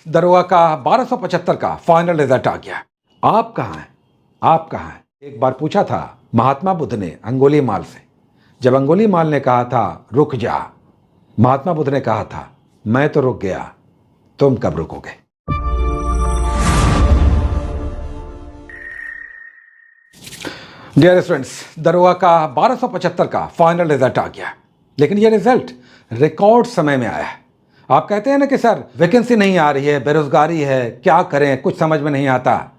दरोगा का 1275 का फाइनल रिजल्ट आ गया। आप कहाँ हैं? आप कहाँ हैं? एक बार पूछा था महात्मा बुद्ध ने अंगुलीमाल से। जब अंगुलीमाल ने कहा था रुक जा, महात्मा बुद्ध ने कहा था मैं तो रुक गया, तुम कब रुकोगे? डियर स्टूडेंट्स, दरोगा का 1275 का फाइनल रिजल्ट आ गया, लेकिन यह रिजल्ट रिकॉर्ड समय में आया है। आप कहते हैं ना कि सर वैकेंसी नहीं आ रही है, बेरोजगारी है, क्या करें, कुछ समझ में नहीं आता।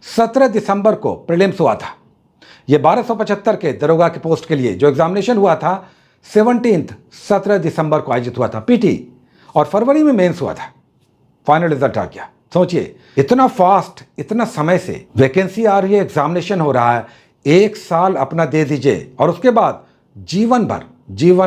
17 दिसंबर को प्रीलिम्स हुआ था। ये 1275 के दरोगा की पोस्ट के लिए जो एग्जामिनेशन हुआ था 17 दिसंबर को आयोजित हुआ था पीटी, और फरवरी में मेंस हुआ था। फाइनल रिजल्ट आ गया। सोचिए, इतना फास्ट, इतना समय से वैकेंसी आ रही है, एग्जामिनेशन हो रहा है, 1 साल अपना दे दीजिए और उसके बाद जीवन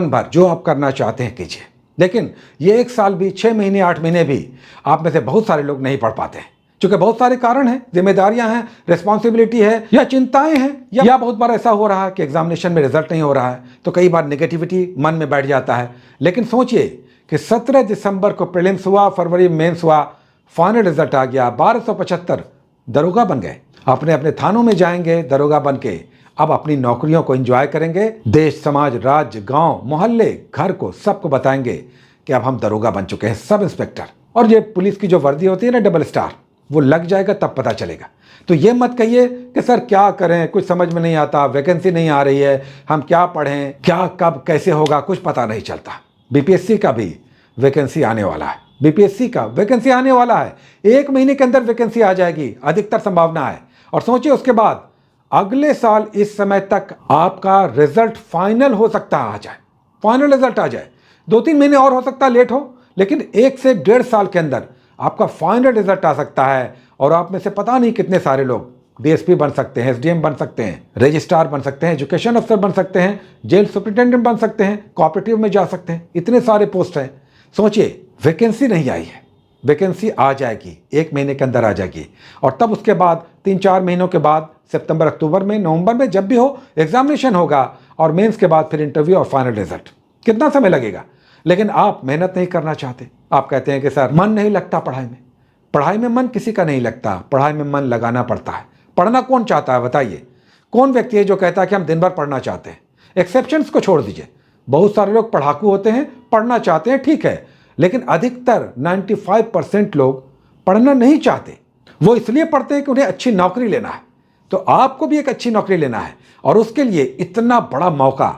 भर जो आप करना चाहते हैं कीजिए। लेकिन ये 1 साल भी, 6 महीने, 8 महीने भी आप में से बहुत सारे लोग नहीं पढ़ पाते हैं, क्योंकि बहुत सारे कारण हैं, जिम्मेदारियां हैं, रिस्पॉन्सिबिलिटी है या चिंताएं हैं, या बहुत बार ऐसा हो रहा है कि एग्जामिनेशन में रिजल्ट नहीं हो रहा है, तो कई बार नेगेटिविटी मन में बैठ जाता है। लेकिन सोचिए कि 17 दिसंबर को प्रीलिम्स हुआ, फरवरी में मेंस हुआ, फाइनल रिजल्ट आ गया, 1275 दरोगा बन गए। अपने अपने थानों में जाएंगे दरोगा बन के, अब अपनी नौकरियों को एंजॉय करेंगे, देश, समाज, राज्य, गांव, मोहल्ले, घर को सबको बताएंगे कि अब हम दरोगा बन चुके हैं, सब इंस्पेक्टर। और ये पुलिस की जो वर्दी होती है ना, डबल स्टार, वो लग जाएगा तब पता चलेगा। तो ये मत कहिए कि सर क्या करें, कुछ समझ में नहीं आता, वैकेंसी नहीं आ रही है, हम क्या पढ़ें, क्या कब कैसे होगा, कुछ पता नहीं चलता। बीपीएससी का भी वैकेंसी आने वाला है, बीपीएससी का वैकेंसी आने वाला है, 1 महीने के अंदर वैकेंसी आ जाएगी, अधिकतर संभावना है। और सोचिए उसके बाद अगले साल इस समय तक आपका रिजल्ट फाइनल हो सकता आ जाए, फाइनल रिजल्ट आ जाए। 2-3 महीने और हो सकता है लेट हो, लेकिन 1 से 1.5 साल के अंदर आपका फाइनल रिजल्ट आ सकता है। और आप में से पता नहीं कितने सारे लोग डीएसपी बन सकते हैं, एसडीएम बन सकते हैं, रजिस्ट्रार बन सकते हैं, एजुकेशन अफसर बन सकते हैं, जेल सुपरिटेंडेंट बन सकते हैं, कोऑपरेटिव में जा सकते हैं। इतने सारे पोस्ट हैं। सोचिए, वैकेंसी नहीं आई है, वैकेंसी आ जाएगी, 1 महीने के अंदर आ जाएगी। और तब उसके बाद 3-4 महीनों के बाद सितंबर, अक्टूबर में, नवंबर में, जब भी हो एग्जामिनेशन होगा, और मेंस के बाद फिर इंटरव्यू और फाइनल रिजल्ट। कितना समय लगेगा? लेकिन आप मेहनत नहीं करना चाहते। आप कहते हैं कि सर मन नहीं लगता पढ़ाई में। पढ़ाई में मन किसी का नहीं लगता, पढ़ाई में मन लगाना पड़ता है। पढ़ना कौन चाहता है बताइए? कौन व्यक्ति है जो कहता है कि हम दिन भर पढ़ना चाहते हैं? एक्सेप्शंस को छोड़ दीजिए, बहुत सारे लोग पढ़ाकू होते हैं, पढ़ना चाहते हैं, ठीक है, लेकिन अधिकतर 95% लोग पढ़ना नहीं चाहते। वो इसलिए पढ़ते हैं कि उन्हें अच्छी नौकरी लेना है। तो आपको भी एक अच्छी नौकरी लेना है, और उसके लिए इतना बड़ा मौका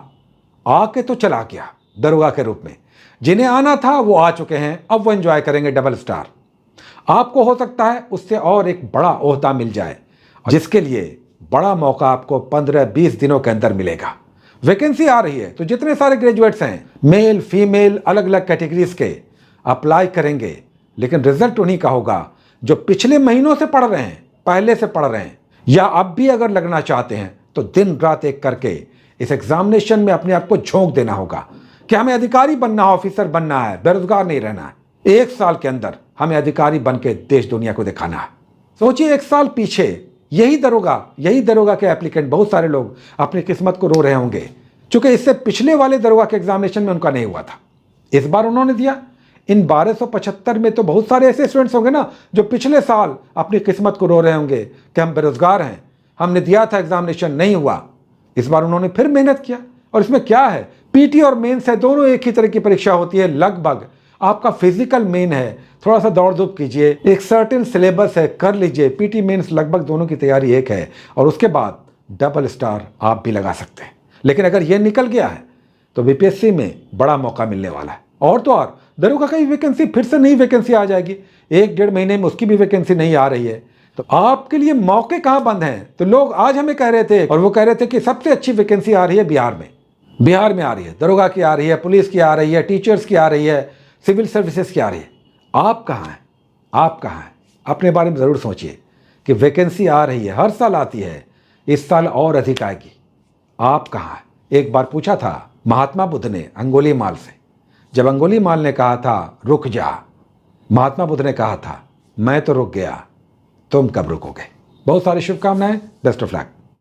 आके तो चला गया दरोगा के रूप में। जिन्हें आना था वो आ चुके हैं, अब वो एंजॉय करेंगे डबल स्टार। आपको हो सकता है उससे और एक बड़ा ओहदा मिल जाए, जिसके लिए बड़ा मौका आपको 15-20 दिनों के अंदर मिलेगा। वैकेंसी आ रही है तो जितने सारे ग्रेजुएट्स हैं, मेल फीमेल अलग अलग कैटेगरीज के, अप्लाई करेंगे। लेकिन रिजल्ट उन्हीं का होगा जो पिछले महीनों से पढ़ रहे हैं, पहले से पढ़ रहे हैं, या अब भी अगर लगना चाहते हैं तो दिन रात एक करके इस एग्जामिनेशन में अपने आप को झोंक देना होगा कि हमें अधिकारी बनना है, ऑफिसर बनना है, बेरोजगार नहीं रहना है। 1 साल के अंदर हमें अधिकारी बन के देश दुनिया को दिखाना है। सोचिए, 1 साल पीछे यही दरोगा के एप्लीकेंट, बहुत सारे लोग अपनी किस्मत को रो रहे होंगे, क्योंकि इससे पिछले वाले दरोगा के एग्जामिनेशन में उनका नहीं हुआ था, इस बार उन्होंने दिया। इन 1275 में तो बहुत सारे ऐसे स्टूडेंट्स होंगे ना जो पिछले साल अपनी किस्मत को रो रहे होंगे कि हम बेरोजगार हैं, हमने दिया था एग्जामिनेशन नहीं हुआ। इस बार उन्होंने फिर मेहनत किया। और इसमें क्या है, पीटी और मेंस है, दोनों एक ही तरह की परीक्षा होती है लगभग। आपका फिजिकल मेन है, थोड़ा सा दौड़ धूप कीजिए, एक सर्टेन सिलेबस है, कर लीजिए। पीटी मेंस लगभग दोनों की तैयारी एक है, और उसके बाद डबल स्टार आप भी लगा सकते हैं। लेकिन अगर ये निकल गया है तो बीपीएससी में बड़ा मौका मिलने वाला है। और तो और दरोगा का वैकेंसी, फिर से नई वैकेंसी आ जाएगी, 1-1.5 महीने में उसकी भी वैकेंसी नहीं आ रही है। तो आपके लिए मौके कहां बंद हैं? तो लोग आज हमें कह रहे थे, और वो कह रहे थे कि सबसे अच्छी वैकेंसी आ रही है बिहार में। बिहार में आ रही है, दरोगा की आ रही है, पुलिस की आ रही है, टीचर्स की आ रही है, सिविल सर्विसेज की आ रही है। आप कहाँ हैं? आप कहाँ हैं? अपने बारे में ज़रूर सोचिए कि वैकेंसी आ रही है, हर साल आती है, इस साल और अधिक आएगी। आप कहाँ हैं? एक बार पूछा था महात्मा बुद्ध ने अंगुलीमाल से। जब अंगुलीमाल ने कहा था रुक जा, महात्मा बुद्ध ने कहा था मैं तो रुक गया, तुम कब रुकोगे? बहुत सारी शुभकामनाएं, बेस्ट ऑफ लक।